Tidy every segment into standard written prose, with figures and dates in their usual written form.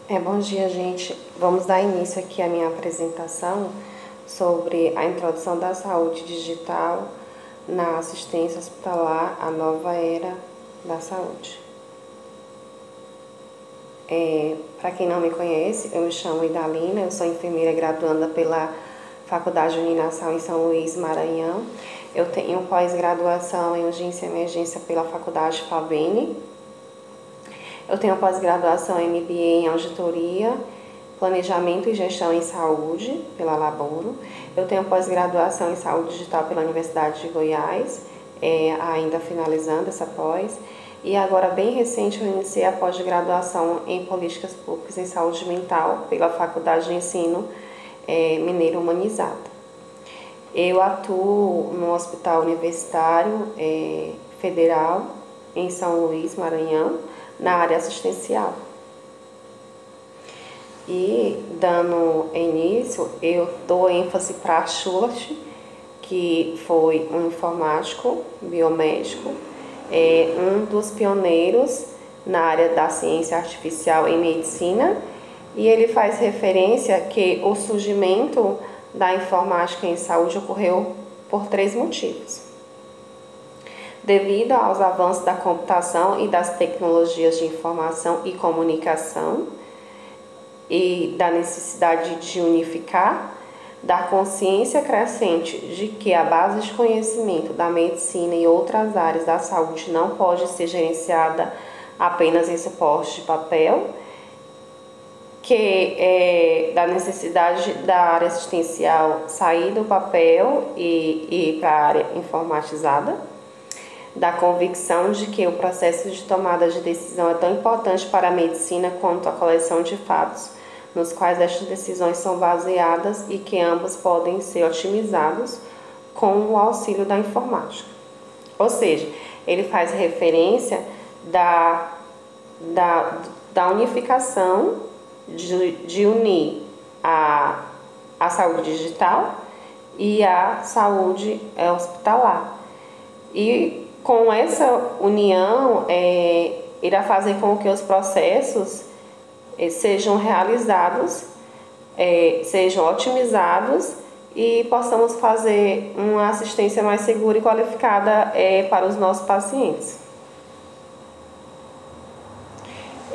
Bom dia, gente. Vamos dar início aqui à minha apresentação sobre a introdução da saúde digital na assistência hospitalar, a nova era da saúde. Para quem não me conhece, eu me chamo Idalina, eu sou enfermeira graduanda pela Faculdade de Uninação em São Luís, Maranhão. Eu tenho pós-graduação em Urgência e Emergência pela Faculdade FABENE. Eu tenho pós-graduação em MBA em Auditoria, Planejamento e Gestão em Saúde, pela Laboro. Eu tenho pós-graduação em Saúde Digital pela Universidade de Goiás, ainda finalizando essa pós. E agora, bem recente, eu iniciei a pós-graduação em Políticas Públicas em Saúde Mental pela Faculdade de Ensino Mineiro Humanizado. Eu atuo no Hospital Universitário Federal em São Luís, Maranhão, na área assistencial. E, dando início, eu dou ênfase para Schulart, que foi um informático, biomédico, um dos pioneiros na área da ciência artificial em medicina, e ele faz referência que o surgimento da informática em saúde ocorreu por 3 motivos. Devido aos avanços da computação e das tecnologias de informação e comunicação e da necessidade de unificar, da consciência crescente de que a base de conhecimento da medicina e outras áreas da saúde não pode ser gerenciada apenas em suporte de papel, da necessidade da área assistencial sair do papel e ir para a área informatizada, da convicção de que o processo de tomada de decisão é tão importante para a medicina quanto a coleção de fatos, nos quais estas decisões são baseadas e que ambos podem ser otimizados com o auxílio da informática. Ou seja, ele faz referência da unificação de unir a saúde digital e a saúde hospitalar. E com essa união, irá fazer com que os processos sejam realizados, sejam otimizados e possamos fazer uma assistência mais segura e qualificada para os nossos pacientes.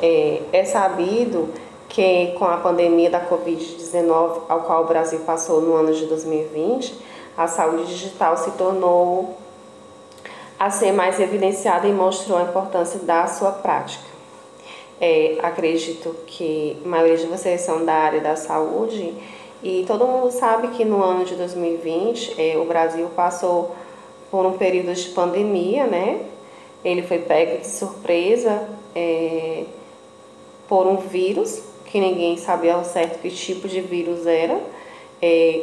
É sabido que com a pandemia da Covid-19, ao qual o Brasil passou no ano de 2020, a saúde digital se tornou a ser mais evidenciada e mostrou a importância da sua prática. Acredito que a maioria de vocês são da área da saúde e todo mundo sabe que no ano de 2020 o Brasil passou por um período de pandemia, né? Ele foi pego de surpresa por um vírus que ninguém sabia ao certo que tipo de vírus era.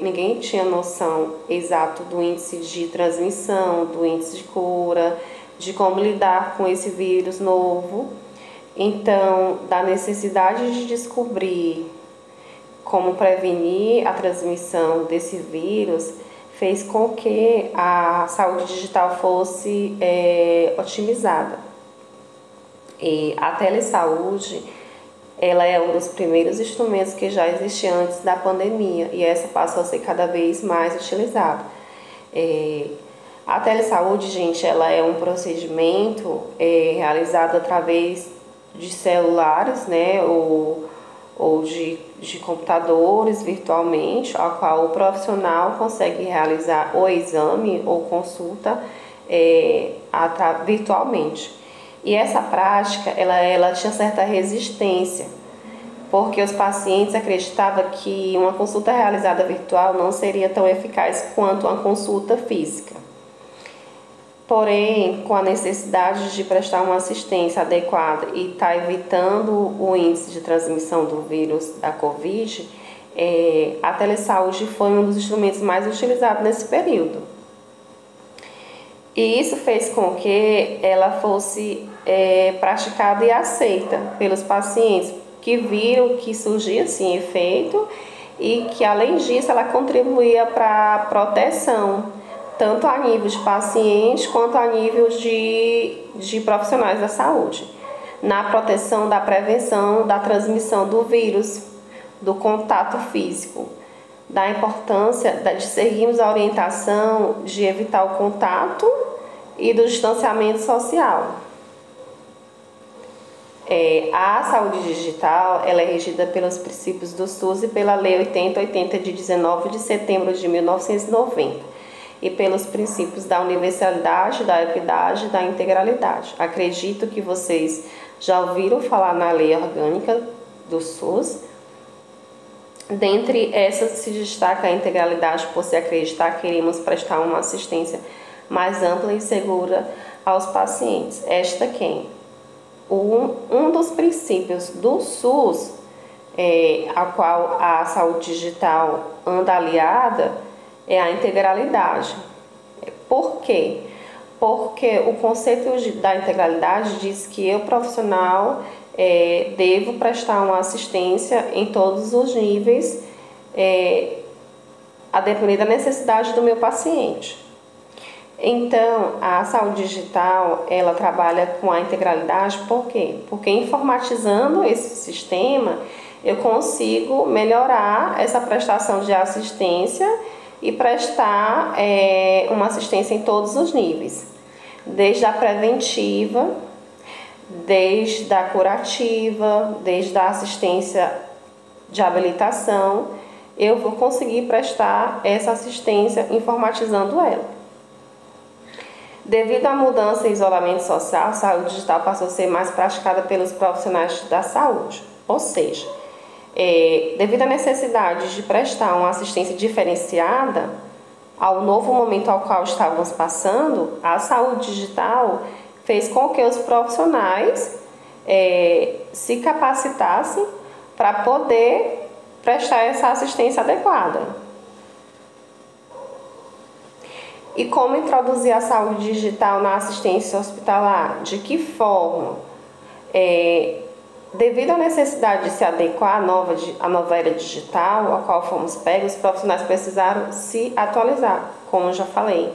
Ninguém tinha noção exata do índice de transmissão, do índice de cura, de como lidar com esse vírus novo. Então, da necessidade de descobrir como prevenir a transmissão desse vírus, fez com que a saúde digital fosse otimizada. E a telesaúde, ela é um dos primeiros instrumentos que já existia antes da pandemia e essa passou a ser cada vez mais utilizada. A telesaúde, gente, ela é um procedimento realizado através de celulares, né, ou de computadores virtualmente, ao qual o profissional consegue realizar o exame ou consulta virtualmente. E essa prática, ela tinha certa resistência, porque os pacientes acreditavam que uma consulta realizada virtual não seria tão eficaz quanto uma consulta física. Porém, com a necessidade de prestar uma assistência adequada e estar evitando o índice de transmissão do vírus da Covid, a telesaúde foi um dos instrumentos mais utilizados nesse período. E isso fez com que ela fosse praticada e aceita pelos pacientes, que viram que surgia sim efeito e que, além disso, ela contribuía para a proteção, tanto a nível de pacientes quanto a nível de profissionais da saúde. na proteção da prevenção da transmissão do vírus, do contato físico, da importância de seguirmos a orientação de evitar o contato e do distanciamento social. A saúde digital ela é regida pelos princípios do SUS e pela Lei 8080 de 19 de setembro de 1990 e pelos princípios da universalidade, da equidade e da integralidade. Acredito que vocês já ouviram falar na Lei Orgânica do SUS. Dentre essas se destaca a integralidade, por se acreditar que iremos prestar uma assistência mais ampla e segura aos pacientes. Esta quem? Um dos princípios do SUS, a qual a saúde digital anda aliada, é a integralidade. Por quê? Porque o conceito da integralidade diz que eu, profissional, devo prestar uma assistência em todos os níveis, a depender da necessidade do meu paciente. Então, a saúde digital, ela trabalha com a integralidade, por quê? Porque informatizando esse sistema, eu consigo melhorar essa prestação de assistência e prestar uma assistência em todos os níveis, desde a preventiva, desde a curativa, desde a assistência de habilitação, eu vou conseguir prestar essa assistência informatizando ela. Devido à mudança e isolamento social, a saúde digital passou a ser mais praticada pelos profissionais da saúde. Ou seja, devido à necessidade de prestar uma assistência diferenciada ao novo momento ao qual estávamos passando, a saúde digital fez com que os profissionais se capacitassem para poder prestar essa assistência adequada. E como introduzir a saúde digital na assistência hospitalar? De que forma? Devido à necessidade de se adequar à nova era digital, a qual fomos pegos, os profissionais precisaram se atualizar, como eu já falei.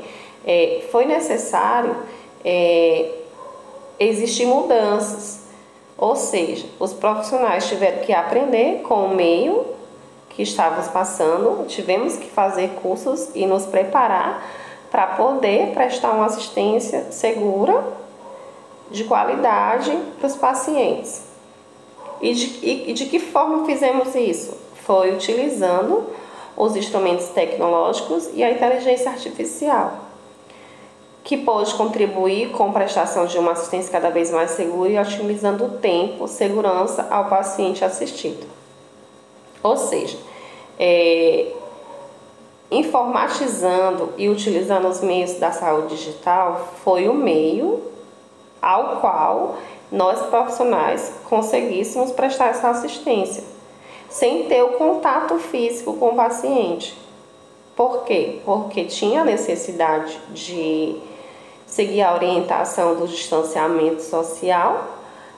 Foi necessário existir mudanças, ou seja, os profissionais tiveram que aprender com o meio que estávamos passando, tivemos que fazer cursos e nos preparar para poder prestar uma assistência segura, de qualidade para os pacientes. E de que forma fizemos isso? Foi utilizando os instrumentos tecnológicos e a inteligência artificial, que pode contribuir com a prestação de uma assistência cada vez mais segura e otimizando o tempo, segurança ao paciente assistido. Ou seja, informatizando e utilizando os meios da saúde digital foi o meio ao qual nós profissionais conseguíssemos prestar essa assistência, sem ter o contato físico com o paciente. Por quê? Porque tinha a necessidade de seguir a orientação do distanciamento social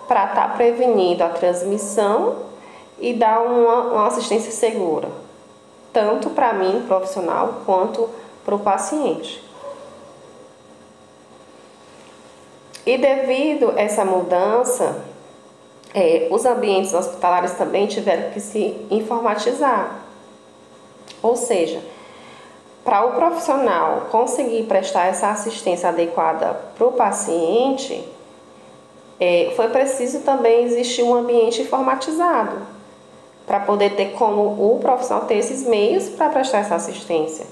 para estar prevenindo a transmissão e dar uma assistência segura, tanto para mim, profissional, quanto para o paciente. E devido a essa mudança, os ambientes hospitalares também tiveram que se informatizar. Ou seja, para o profissional conseguir prestar essa assistência adequada para o paciente, foi preciso também existir um ambiente informatizado, para poder ter como o profissional ter esses meios para prestar essa assistência.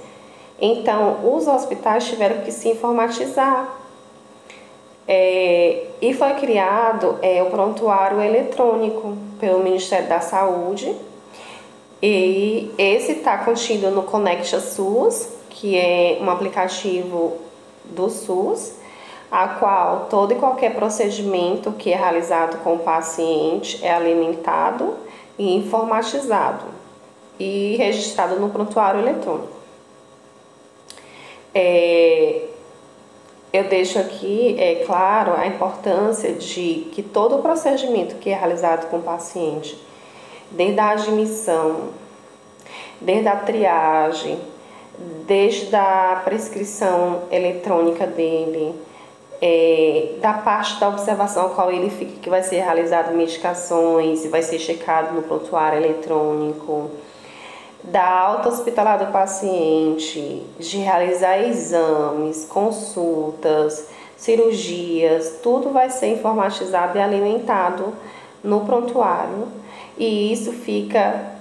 Então, os hospitais tiveram que se informatizar. E foi criado o prontuário eletrônico pelo Ministério da Saúde. E esse está contido no Conecta SUS, que é um aplicativo do SUS, a qual todo e qualquer procedimento que é realizado com o paciente é alimentado e informatizado e registrado no prontuário eletrônico. Eu deixo aqui, claro, a importância de que todo o procedimento que é realizado com o paciente, desde a admissão, desde a triagem, desde a prescrição eletrônica dele, da parte da observação a qual ele fica, que vai ser realizado medicações, vai ser checado no prontuário eletrônico, da alta hospitalar do paciente, de realizar exames, consultas, cirurgias, tudo vai ser informatizado e alimentado no prontuário, e isso fica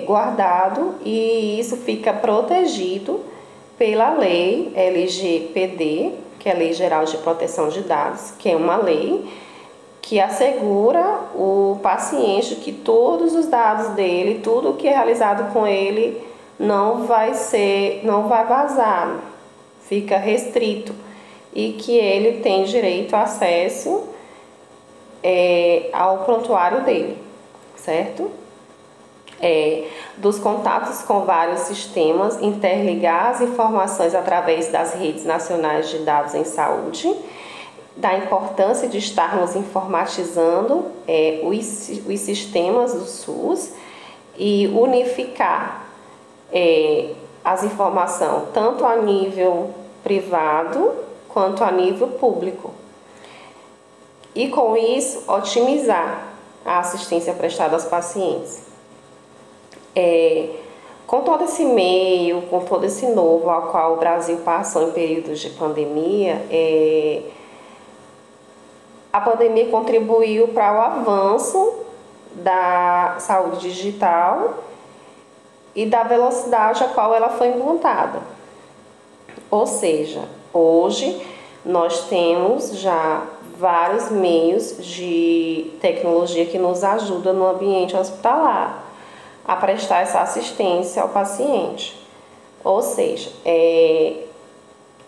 guardado e isso fica protegido pela lei LGPD, que é a Lei Geral de Proteção de Dados, que é uma lei que assegura o paciente que todos os dados dele, tudo que é realizado com ele, não vai vazar, fica restrito, e que ele tem direito a acesso ao prontuário dele, certo? Dos contatos com vários sistemas, interligar as informações através das redes nacionais de dados em saúde, da importância de estarmos informatizando os sistemas do SUS e unificar as informações tanto a nível privado quanto a nível público. E com isso, otimizar a assistência prestada aos pacientes. Com todo esse meio, com todo esse novo ao qual o Brasil passou em períodos de pandemia, a pandemia contribuiu para o avanço da saúde digital e da velocidade a qual ela foi implantada. Ou seja, hoje nós temos já vários meios de tecnologia que nos ajudam no ambiente hospitalar a prestar essa assistência ao paciente. Ou seja,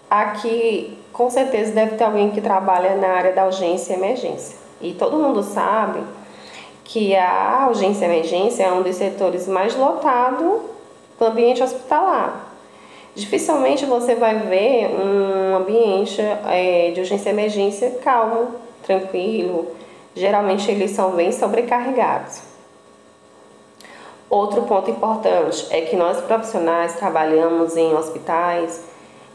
aqui com certeza deve ter alguém que trabalha na área da urgência e emergência. E todo mundo sabe que a urgência e emergência é um dos setores mais lotados do ambiente hospitalar. Dificilmente você vai ver um ambiente de urgência e emergência calmo, tranquilo. Geralmente eles são bem sobrecarregados. Outro ponto importante é que nós profissionais trabalhamos em hospitais,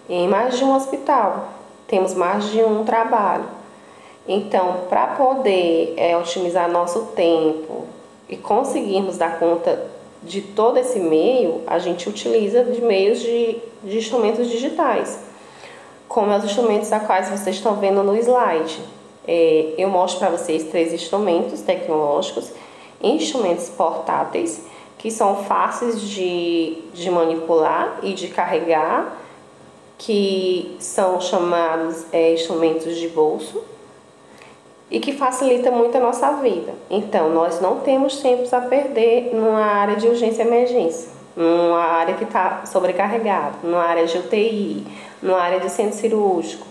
em mais de um hospital, temos mais de um trabalho. Então, para poder otimizar nosso tempo e conseguirmos dar conta de todo esse meio, a gente utiliza de meios de instrumentos digitais, como os instrumentos a quais vocês estão vendo no slide. Eu mostro para vocês 3 instrumentos tecnológicos, instrumentos portáteis, que são fáceis de manipular e de carregar, que são chamados instrumentos de bolso e que facilita muito a nossa vida. Então, nós não temos tempos a perder numa área de urgência e emergência, numa área que está sobrecarregada, numa área de UTI, numa área de centro cirúrgico.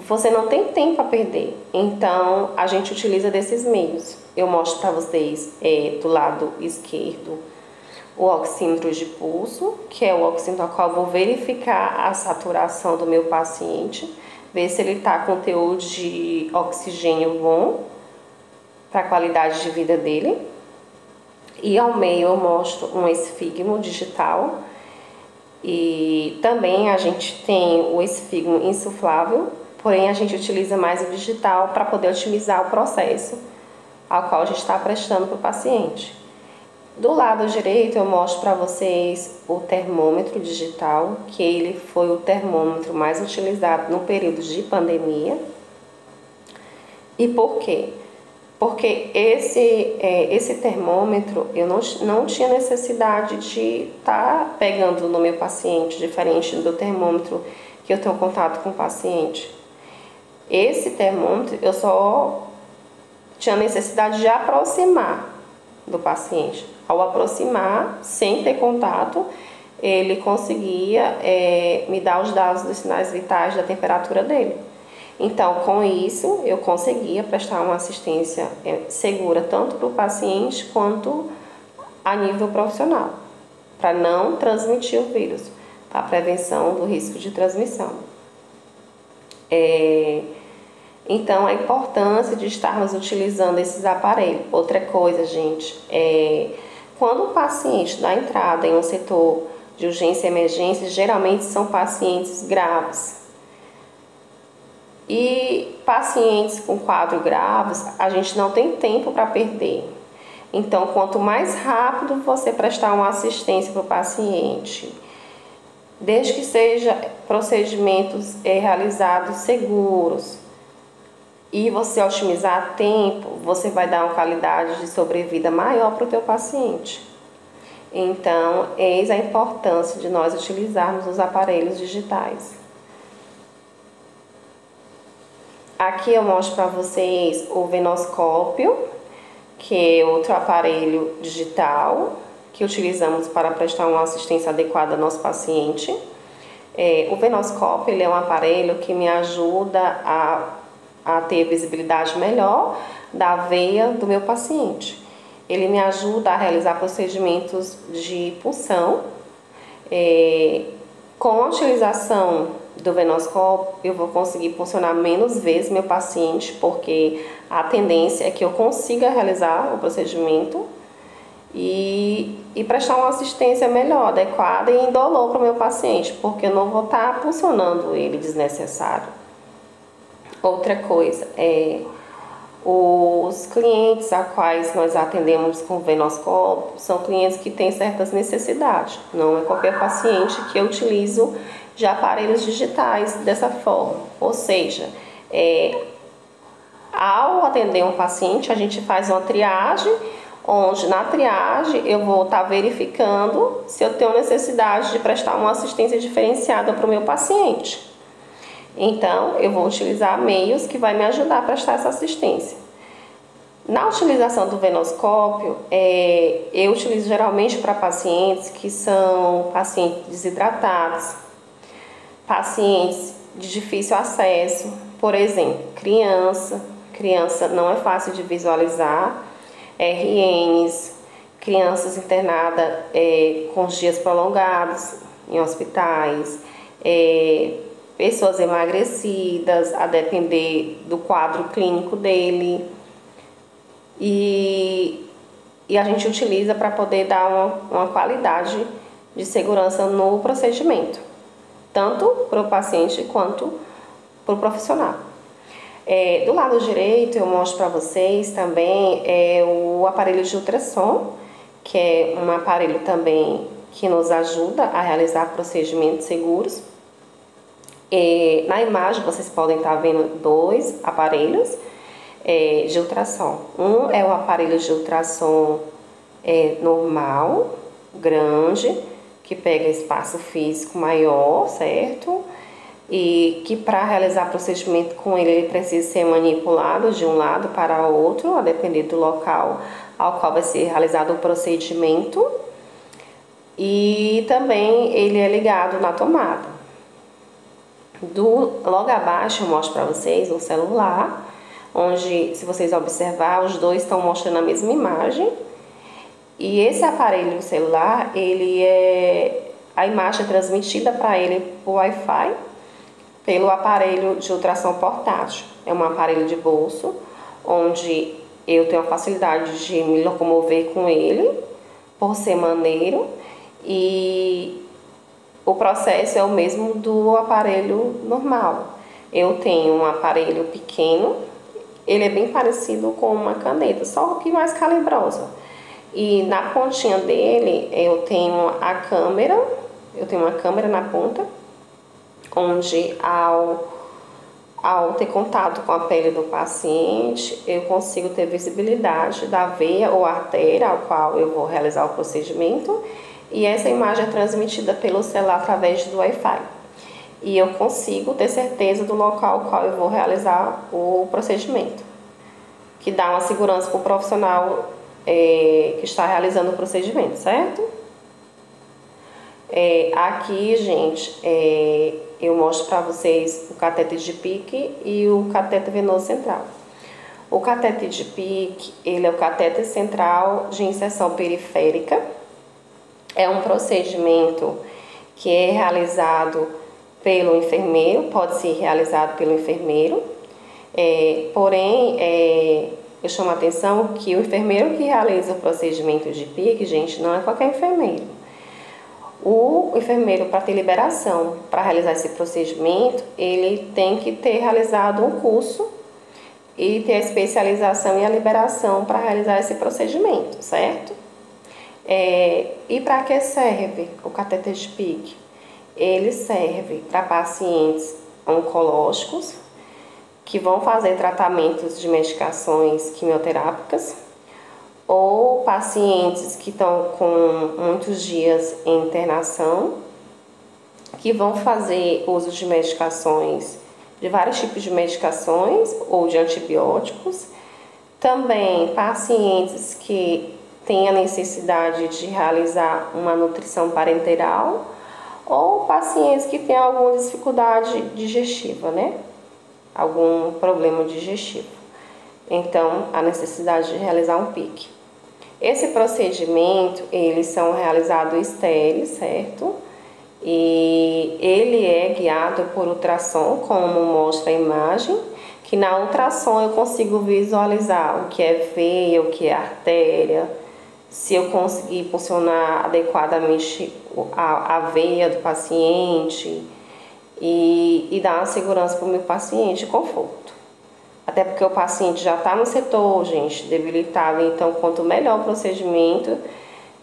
Você não tem tempo a perder, então a gente utiliza desses meios. Eu mostro para vocês do lado esquerdo o oxímetro de pulso, que é o oxímetro ao qual eu vou verificar a saturação do meu paciente, ver se ele está com teor de oxigênio bom para a qualidade de vida dele. E ao meio eu mostro um esfigmo digital, e também a gente tem o esfigmo insuflável, porém a gente utiliza mais o digital para poder otimizar o processo ao qual a gente está prestando para o paciente. Do lado direito eu mostro para vocês o termômetro digital, que ele foi o termômetro mais utilizado no período de pandemia. E por quê? Porque esse termômetro eu não tinha necessidade de estar pegando no meu paciente, diferente do termômetro que eu tenho contato com o paciente. Esse termômetro eu só tinha necessidade de aproximar do paciente. Ao aproximar, sem ter contato, ele conseguia me dar os dados dos sinais vitais da temperatura dele. Então, com isso, eu conseguia prestar uma assistência segura tanto para o paciente quanto a nível profissional, para não transmitir o vírus, para a prevenção do risco de transmissão. Então, a importância de estarmos utilizando esses aparelhos. Outra coisa, gente, quando o paciente dá entrada em um setor de urgência e emergência, geralmente são pacientes graves. E pacientes com quadros graves, a gente não tem tempo para perder. Então, quanto mais rápido você prestar uma assistência para o paciente, desde que seja procedimentos realizados seguros, e você otimizar tempo, você vai dar uma qualidade de sobrevida maior para o teu paciente. Então, eis a importância de nós utilizarmos os aparelhos digitais. Aqui eu mostro para vocês o venoscópio, que é outro aparelho digital que utilizamos para prestar uma assistência adequada ao nosso paciente. O venoscópio ele é um aparelho que me ajuda a ter visibilidade melhor da veia do meu paciente. Ele me ajuda a realizar procedimentos de punção. Com a utilização do venoscópio, eu vou conseguir puncionar menos vezes meu paciente, porque a tendência é que eu consiga realizar o procedimento e prestar uma assistência melhor, adequada e indolor para o meu paciente, porque eu não vou estar puncionando ele desnecessário. Outra coisa os clientes a quais nós atendemos com venoscópio são clientes que têm certas necessidades. Não é qualquer paciente que eu utilizo de aparelhos digitais dessa forma. Ou seja, ao atender um paciente, a gente faz uma triagem, onde na triagem eu vou estar verificando se eu tenho necessidade de prestar uma assistência diferenciada para o meu paciente. Então, eu vou utilizar meios que vai me ajudar a prestar essa assistência. Na utilização do venoscópio, eu utilizo geralmente para pacientes que são pacientes desidratados, pacientes de difícil acesso, por exemplo, criança não é fácil de visualizar, RNs, crianças internadas com dias prolongados em hospitais, pessoas emagrecidas, a depender do quadro clínico dele. E a gente utiliza para poder dar uma qualidade de segurança no procedimento, tanto para o paciente quanto para o profissional. Do lado direito eu mostro para vocês também o aparelho de ultrassom, que é um aparelho também que nos ajuda a realizar procedimentos seguros. Na imagem vocês podem estar vendo dois aparelhos de ultrassom. Um é o aparelho de ultrassom normal, grande, que pega espaço físico maior, certo? E que para realizar procedimento com ele precisa ser manipulado de um lado para o outro, a depender do local ao qual vai ser realizado o procedimento. E também ele é ligado na tomada. Logo abaixo eu mostro para vocês um celular, onde, se vocês observar, os dois estão mostrando a mesma imagem. E esse aparelho celular, a imagem é transmitida para ele por Wi-Fi, pelo aparelho de ultrassom portátil. É um aparelho de bolso, onde eu tenho a facilidade de me locomover com ele, por ser maneiro, e o processo é o mesmo do aparelho normal. Eu tenho um aparelho pequeno, ele é bem parecido com uma caneta, só que mais calibrosa. E na pontinha dele eu tenho uma câmera na ponta, onde ao ter contato com a pele do paciente, eu consigo ter visibilidade da veia ou artéria ao qual eu vou realizar o procedimento, e essa imagem é transmitida pelo celular através do Wi-Fi. E eu consigo ter certeza do local ao qual eu vou realizar o procedimento, que dá uma segurança para o profissional que está realizando o procedimento, certo? Aqui, gente, eu mostro para vocês o catéter de PICC e o catéter venoso central. O catéter de PICC, ele é o catéter central de inserção periférica. É um procedimento que é realizado pelo enfermeiro, pode ser realizado pelo enfermeiro, porém, eu chamo a atenção que o enfermeiro que realiza o procedimento de PICC, gente, não é qualquer enfermeiro. O enfermeiro, para ter liberação para realizar esse procedimento, ele tem que ter realizado um curso e ter a especialização e a liberação para realizar esse procedimento, certo? E para que serve o cateter de PICC? Ele serve para pacientes oncológicos que vão fazer tratamentos de medicações quimioterápicas ou pacientes que estão com muitos dias em internação, que vão fazer uso de medicações, de vários tipos de medicações ou de antibióticos. Também pacientes que têm a necessidade de realizar uma nutrição parenteral ou pacientes que têm alguma dificuldade digestiva, né? Algum problema digestivo. Então, a necessidade de realizar um PICC. Esse procedimento, eles são realizados estéreis, certo? E ele é guiado por ultrassom, como mostra a imagem, que na ultrassom eu consigo visualizar o que é veia, o que é artéria, se eu conseguir funcionar adequadamente a veia do paciente e dar uma segurança para o meu paciente, conforto. Até porque o paciente já está no setor, gente, debilitado, então quanto melhor o procedimento,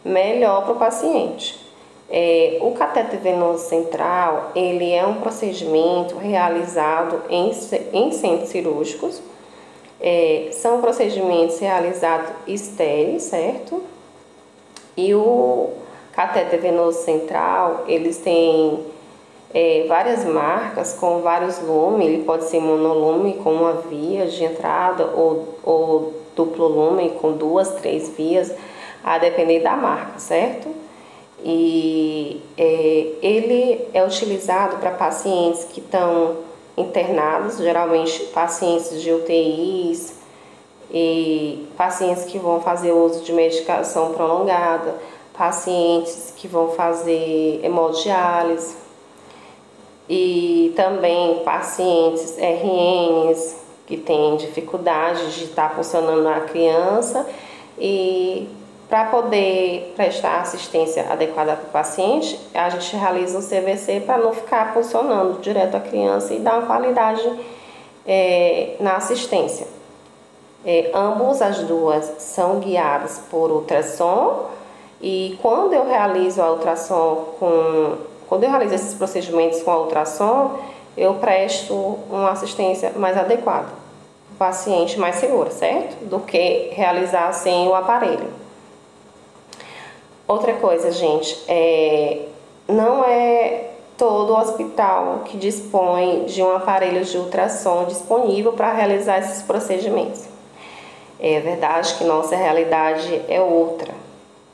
melhor para o paciente. O cateter venoso central, ele é um procedimento realizado em centros cirúrgicos. São procedimentos realizados estéreis, certo? E o cateter venoso central, eles têm várias marcas com vários lumes. Ele pode ser monolume com uma via de entrada ou duplo lume com 2, 3 vias, a depender da marca, certo? E ele é utilizado para pacientes que estão internados, geralmente pacientes de UTIs e pacientes que vão fazer uso de medicação prolongada, pacientes que vão fazer hemodiálise e também pacientes RNs que têm dificuldade de estar funcionando na criança, e para poder prestar assistência adequada para o paciente, a gente realiza um CVC para não ficar funcionando direto à criança e dar uma qualidade na assistência. Ambos as duas são guiadas por ultrassom, e quando eu realizo esses procedimentos com a ultrassom, eu presto uma assistência mais adequada, o paciente mais seguro, certo? Do que realizar sem o aparelho. Outra coisa, gente, não é todo hospital que dispõe de um aparelho de ultrassom disponível para realizar esses procedimentos. É verdade que nossa realidade é outra,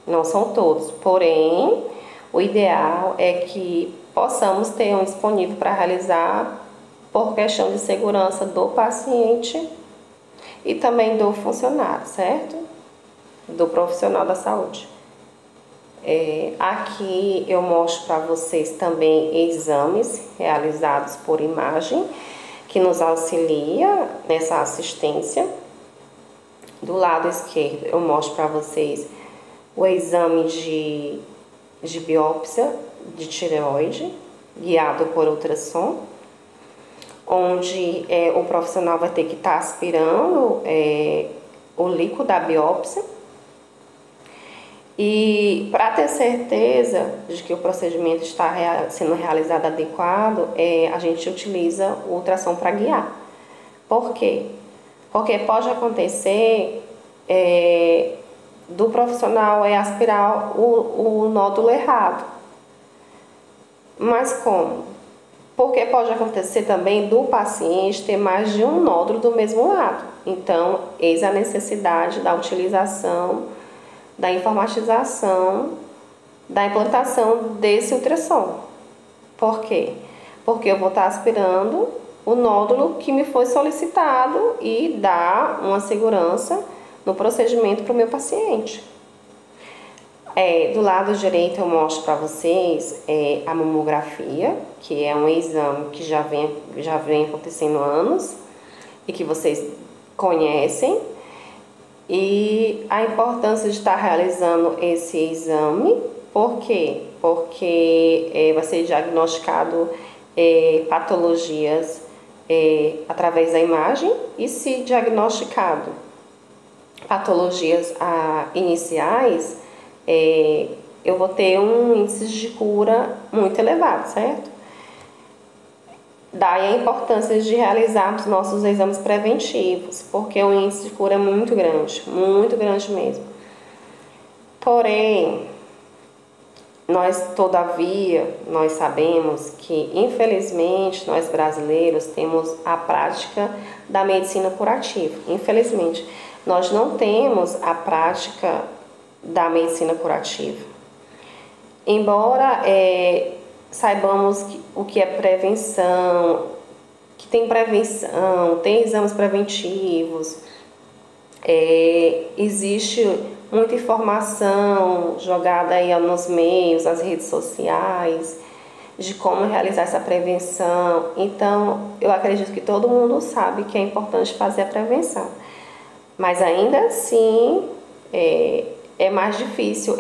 não são todos, porém, o ideal é que possamos ter um disponível para realizar por questão de segurança do paciente e também do funcionário, certo? Do profissional da saúde. Aqui eu mostro para vocês também exames realizados por imagem, que nos auxilia nessa assistência. Do lado esquerdo eu mostro para vocês o exame de biópsia de tireoide, guiado por ultrassom, onde o profissional vai ter que estar aspirando o líquido da biópsia. E para ter certeza de que o procedimento está sendo realizado adequado, a gente utiliza o ultrassom para guiar. Por quê? Porque pode acontecer do profissional aspirar o nódulo errado. Mas como? Porque pode acontecer também do paciente ter mais de um nódulo do mesmo lado. Então, eis a necessidade da utilização, da informatização, da implantação desse ultrassom. Por quê? Porque eu vou estar aspirando o nódulo que me foi solicitado e dar uma segurança no procedimento para o meu paciente. Do lado direito eu mostro para vocês a mamografia, que é um exame que já vem acontecendo há anos e que vocês conhecem. E a importância de estar realizando esse exame Por quê? Porque vai ser diagnosticado patologias através da imagem, e se diagnosticado patologias iniciais, eu vou ter um índice de cura muito elevado, certo? Daí a importância de realizarmos nossos exames preventivos, porque o índice de cura é muito grande mesmo. Porém, todavia, nós sabemos que, infelizmente, nós brasileiros temos a prática da medicina curativa. Infelizmente, nós não temos a prática da medicina curativa. Embora saibamos o que é prevenção, que tem prevenção, tem exames preventivos, existe muita informação jogada aí nos meios, nas redes sociais, de como realizar essa prevenção. Então, eu acredito que todo mundo sabe que é importante fazer a prevenção. Mas ainda assim, é mais difícil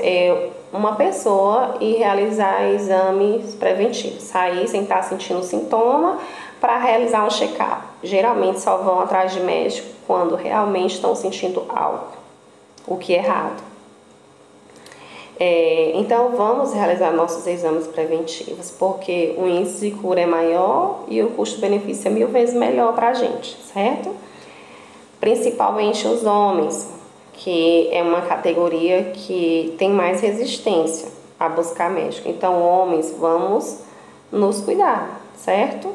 uma pessoa ir realizar exames preventivos, sair sem estar sentindo sintoma para realizar um check-up. Geralmente só vão atrás de médico quando realmente estão sentindo algo, o que é errado. Então vamos realizar nossos exames preventivos, porque o índice de cura é maior e o custo-benefício é 1000 vezes melhor para a gente, certo? Principalmente os homens, que é uma categoria que tem mais resistência a buscar médico. Então, homens, vamos nos cuidar, certo?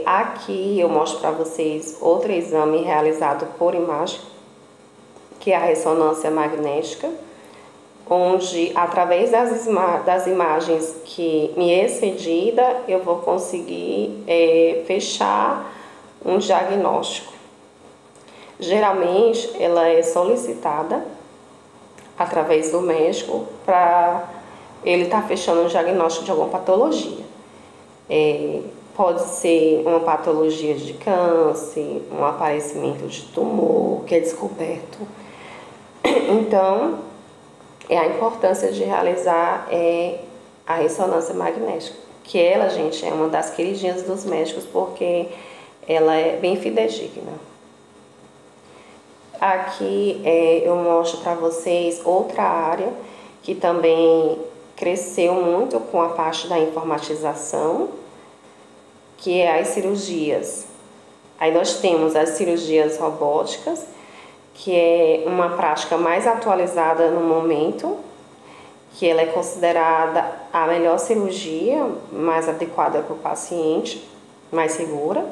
Aqui eu mostro para vocês outro exame realizado por imagem, que é a ressonância magnética, onde através das imagens que me é cedida, eu vou conseguir fechar um diagnóstico. Geralmente ela é solicitada através do médico para ele estar fechando um diagnóstico de alguma patologia. Pode ser uma patologia de câncer, um aparecimento de tumor que é descoberto. Então, a importância de realizar a ressonância magnética, que ela, gente, é uma das queridinhas dos médicos, porque ela é bem fidedigna. Aqui eu mostro para vocês outra área que também cresceu muito com a parte da informatização, que é as cirurgias. Aí nós temos as cirurgias robóticas, que é uma prática mais atualizada no momento, que ela é considerada a melhor cirurgia, mais adequada para o paciente, mais segura.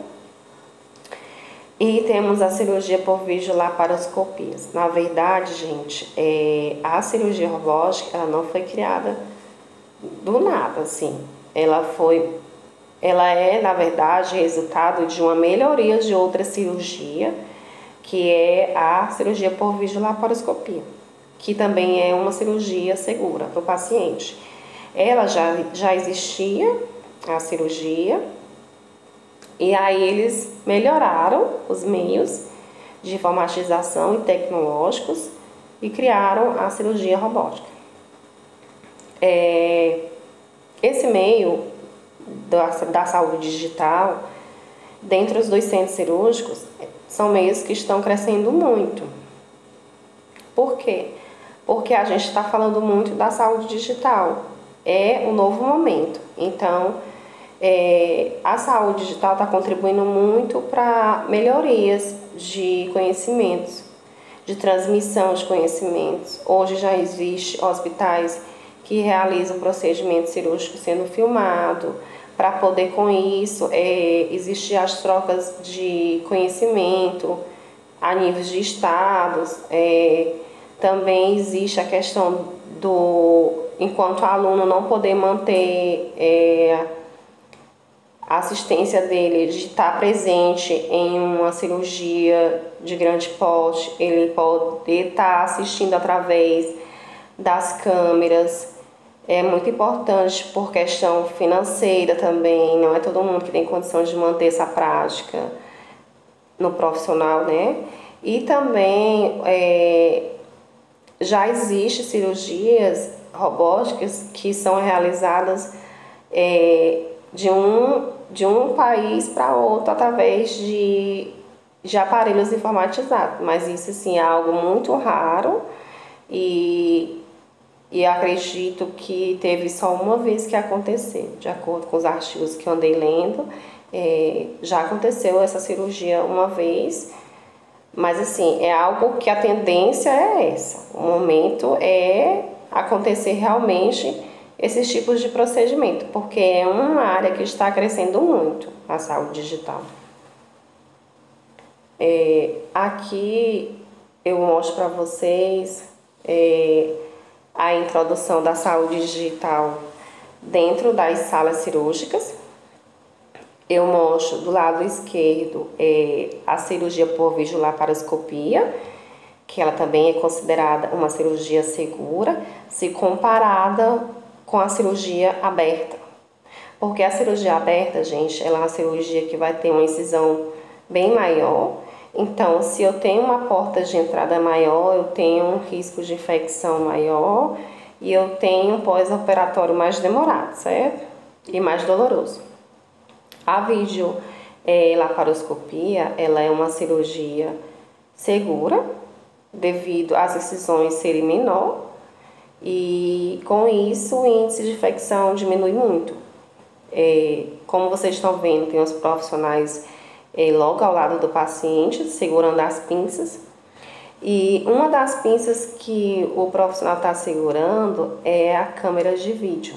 E temos a cirurgia por videolaparoscopias. Na verdade, gente, a cirurgia robótica ela não foi criada do nada, assim. Ela é, na verdade, resultado de uma melhoria de outra cirurgia, que é a cirurgia por videolaparoscopia, que também é uma cirurgia segura para o paciente. Ela já existia, a cirurgia, e aí eles melhoraram os meios de informatização e tecnológicos e criaram a cirurgia robótica. Esse meio da saúde digital, dentre os 2 centros cirúrgicos, são meios que estão crescendo muito. Por quê? Porque a gente está falando muito da saúde digital. É um novo momento. Então, a saúde digital está contribuindo muito para melhorias de conhecimentos, de transmissão de conhecimentos. Hoje já existem hospitais que realizam procedimentos cirúrgicos sendo filmado. Para poder com isso, existem as trocas de conhecimento a níveis de estados. Também existe a questão enquanto aluno não poder manter a assistência dele, de estar presente em uma cirurgia de grande porte, ele poder estar assistindo através das câmeras. É muito importante por questão financeira também, não é todo mundo que tem condição de manter essa prática no profissional, né? E também já existem cirurgias robóticas que são realizadas de um país para outro através de aparelhos informatizados, mas isso assim, é algo muito raro e acredito que teve só uma vez que aconteceu, de acordo com os artigos que eu andei lendo, já aconteceu essa cirurgia uma vez, mas assim, é algo que a tendência é essa, o momento é acontecer realmente esses tipos de procedimento, porque é uma área que está crescendo muito, a saúde digital. Aqui eu mostro para vocês a introdução da saúde digital dentro das salas cirúrgicas. Eu mostro do lado esquerdo a cirurgia por videolaparoscopia, que ela também é considerada uma cirurgia segura, se comparada com a cirurgia aberta. Porque a cirurgia aberta, gente, ela é uma cirurgia que vai ter uma incisão bem maior. Então, se eu tenho uma porta de entrada maior, eu tenho um risco de infecção maior e eu tenho um pós-operatório mais demorado, certo? E mais doloroso. A videolaparoscopia, ela é uma cirurgia segura, devido às incisões serem menor, e com isso o índice de infecção diminui muito. Como vocês estão vendo, tem os profissionais logo ao lado do paciente, segurando as pinças. E uma das pinças que o profissional está segurando é a câmera de vídeo.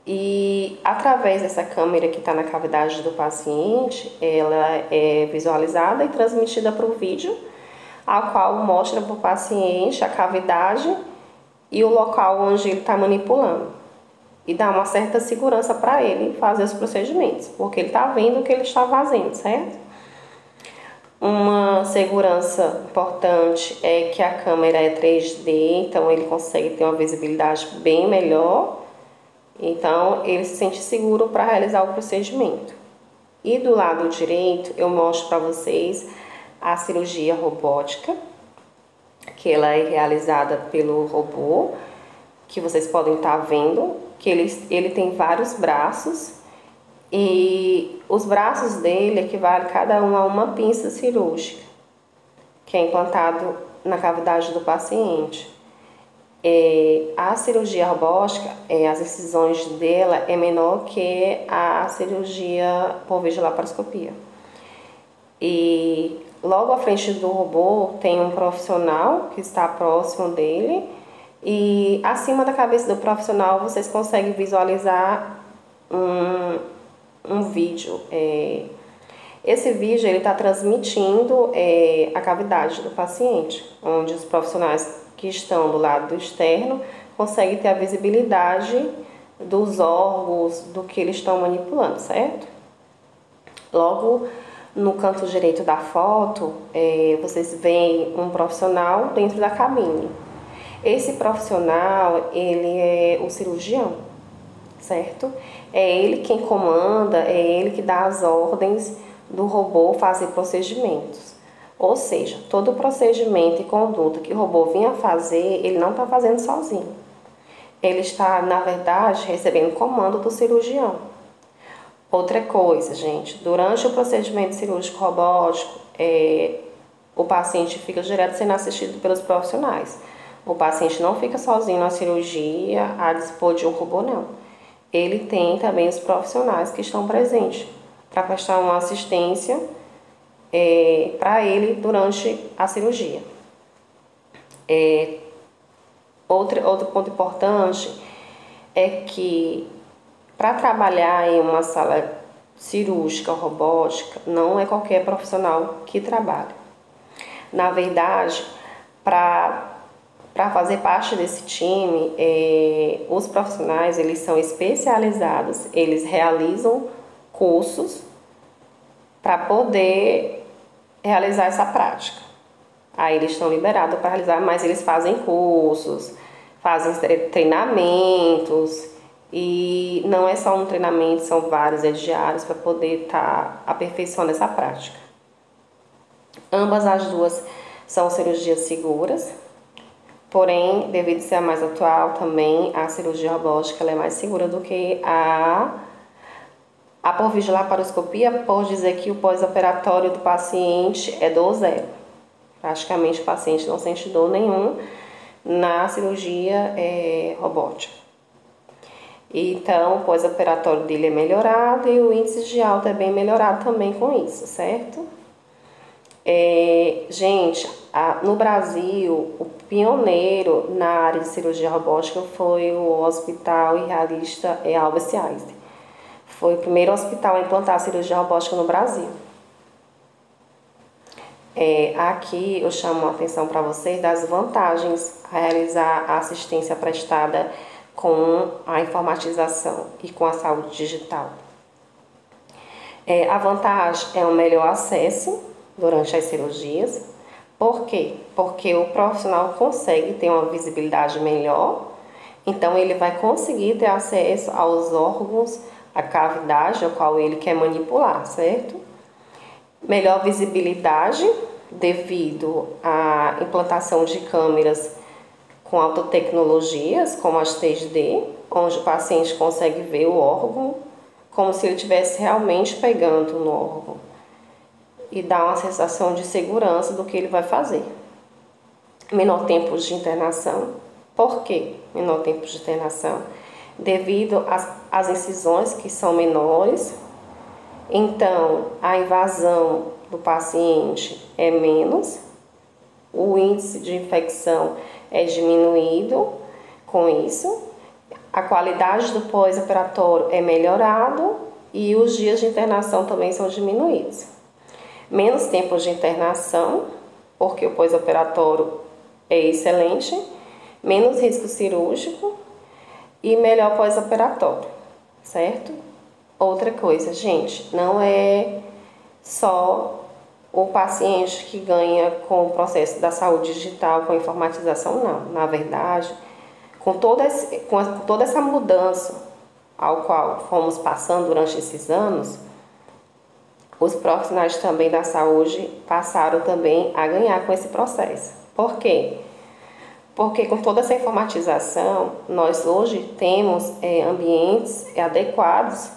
E através dessa câmera que está na cavidade do paciente, ela é visualizada e transmitida para o vídeo, a qual mostra para o paciente a cavidade e o local onde ele está manipulando. E dá uma certa segurança para ele fazer os procedimentos, porque ele está vendo o que ele está fazendo, certo? Uma segurança importante é que a câmera é 3D, então ele consegue ter uma visibilidade bem melhor, então ele se sente seguro para realizar o procedimento. E do lado direito eu mostro para vocês a cirurgia robótica, que ela é realizada pelo robô, que vocês podem estar vendo, que ele tem vários braços e os braços dele equivalem cada um a uma pinça cirúrgica, que é implantado na cavidade do paciente. A cirurgia robótica, as incisões dela é menor que a cirurgia por videolaparoscopia. E logo à frente do robô tem um profissional que está próximo dele e acima da cabeça do profissional vocês conseguem visualizar um vídeo. Esse vídeo ele está transmitindo a cavidade do paciente, onde os profissionais que estão do lado externo conseguem ter a visibilidade dos órgãos, do que eles estão manipulando, certo? Logo no canto direito da foto, vocês veem um profissional dentro da cabine. Esse profissional, ele é o cirurgião, certo? É ele quem comanda, é ele que dá as ordens do robô fazer procedimentos. Ou seja, todo procedimento e conduta que o robô vinha fazer, ele não está fazendo sozinho. Ele está, na verdade, recebendo comando do cirurgião. Outra coisa, gente, durante o procedimento cirúrgico robótico, o paciente fica direto sendo assistido pelos profissionais. O paciente não fica sozinho na cirurgia a dispor de um robô, não. Ele tem também os profissionais que estão presentes para prestar uma assistência para ele durante a cirurgia. Outro ponto importante é que para trabalhar em uma sala cirúrgica robótica, não é qualquer profissional que trabalha. Na verdade, para fazer parte desse time, os profissionais eles são especializados, eles realizam cursos para poder realizar essa prática. Aí eles estão liberados para realizar, mas eles fazem cursos, fazem treinamentos, e não é só um treinamento, são vários, diários, para poder estar aperfeiçoando essa prática. Ambas as duas são cirurgias seguras, Porém, devido ser a mais atual também, a cirurgia robótica ela é mais segura do que a por vídeo laparoscopia, por dizer que o pós-operatório do paciente é dor zero. Praticamente o paciente não sente dor nenhum na cirurgia robótica. Então, o pós-operatório dele é melhorado e o índice de alta é bem melhorado também com isso, certo? Gente, no Brasil, o pioneiro na área de cirurgia robótica foi o Hospital Irradista Albert Einstein. Foi o primeiro hospital a implantar a cirurgia robótica no Brasil. Aqui eu chamo a atenção para vocês das vantagens a realizar a assistência prestada com a informatização e com a saúde digital. A vantagem é um melhor acesso durante as cirurgias. Por quê? Porque o profissional consegue ter uma visibilidade melhor, então ele vai conseguir ter acesso aos órgãos, à cavidade ao qual ele quer manipular, certo? Melhor visibilidade devido à implantação de câmeras com alta tecnologias, como as 3D, onde o paciente consegue ver o órgão como se ele estivesse realmente pegando no órgão e dá uma sensação de segurança do que ele vai fazer. Menor tempo de internação. Por quê menor tempo de internação? Devido às incisões que são menores, então a invasão do paciente é menos, o índice de infecção é diminuído com isso, a qualidade do pós-operatório é melhorado e os dias de internação também são diminuídos. Menos tempo de internação, porque o pós-operatório é excelente, menos risco cirúrgico e melhor pós-operatório, certo? Outra coisa, gente, não é só o paciente que ganha com o processo da saúde digital, com a informatização, não. Na verdade, com toda essa mudança ao qual fomos passando durante esses anos, os profissionais também da saúde passaram também a ganhar com esse processo. Por quê? Porque com toda essa informatização, nós hoje temos ambientes adequados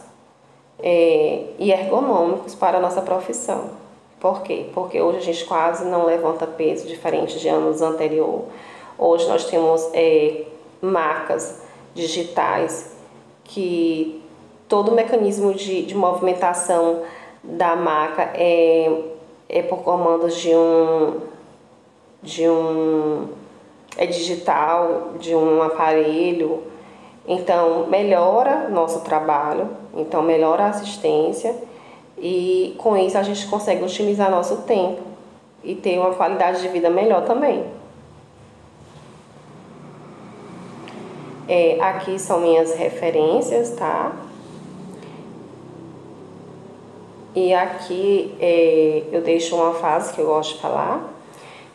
e ergonômicos para a nossa profissão. Por quê? Porque hoje a gente quase não levanta peso diferente de anos anteriores. Hoje nós temos marcas digitais que todo o mecanismo de movimentação da maca é por comandos é digital, de um aparelho. Então melhora nosso trabalho, então melhora a assistência e com isso a gente consegue otimizar nosso tempo e ter uma qualidade de vida melhor também. Aqui são minhas referências, tá? E aqui eu deixo uma frase que eu gosto de falar,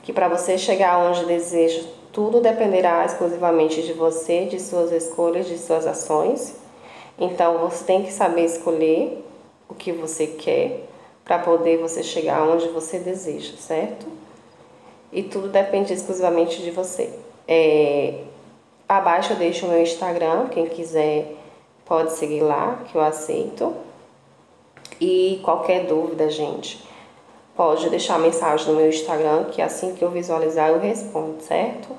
que para você chegar onde deseja, tudo dependerá exclusivamente de você, de suas escolhas, de suas ações. Então você tem que saber escolher o que você quer para poder você chegar onde você deseja, certo? E tudo depende exclusivamente de você. Abaixo eu deixo o meu Instagram, quem quiser pode seguir lá, que eu aceito. E qualquer dúvida, gente, pode deixar mensagem no meu Instagram, que assim que eu visualizar eu respondo, certo?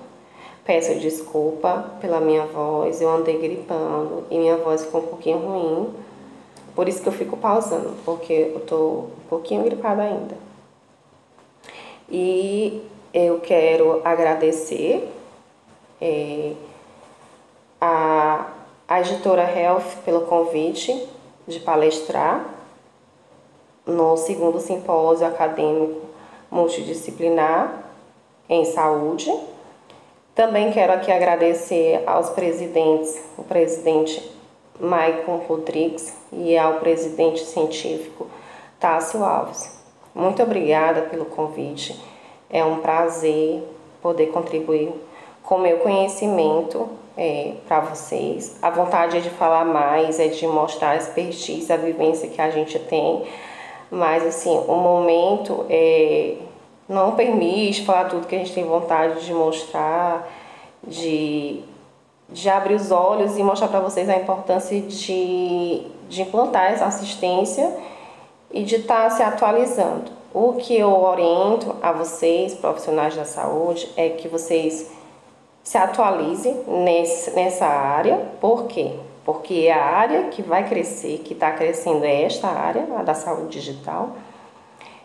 Peço desculpa pela minha voz, eu andei gripando e minha voz ficou um pouquinho ruim. Por isso que eu fico pausando, porque eu tô um pouquinho gripada ainda. E eu quero agradecer a editora Health pelo convite de palestrar no 2º Simpósio Acadêmico Multidisciplinar em Saúde. Também quero aqui agradecer aos presidentes, o presidente Maicon Rodrigues e ao presidente científico Tássio Alves. Muito obrigada pelo convite. É um prazer poder contribuir com o meu conhecimento para vocês. A vontade é de falar mais, é de mostrar a expertise, a vivência que a gente tem. Mas, assim, o momento não permite falar tudo que a gente tem vontade de mostrar. de, de abrir os olhos e mostrar para vocês a importância de implantar essa assistência e de estar se atualizando. O que eu oriento a vocês, profissionais da saúde, é que vocês se atualizem nessa área. Por quê? Porque a área que vai crescer, que está crescendo, é esta área, a da saúde digital.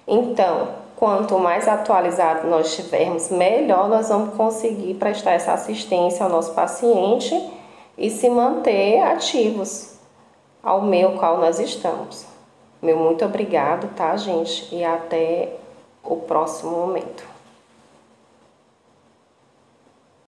Então, quanto mais atualizado nós estivermos, melhor nós vamos conseguir prestar essa assistência ao nosso paciente e se manter ativos ao meio qual nós estamos. Meu muito obrigado, tá, gente? E até o próximo momento.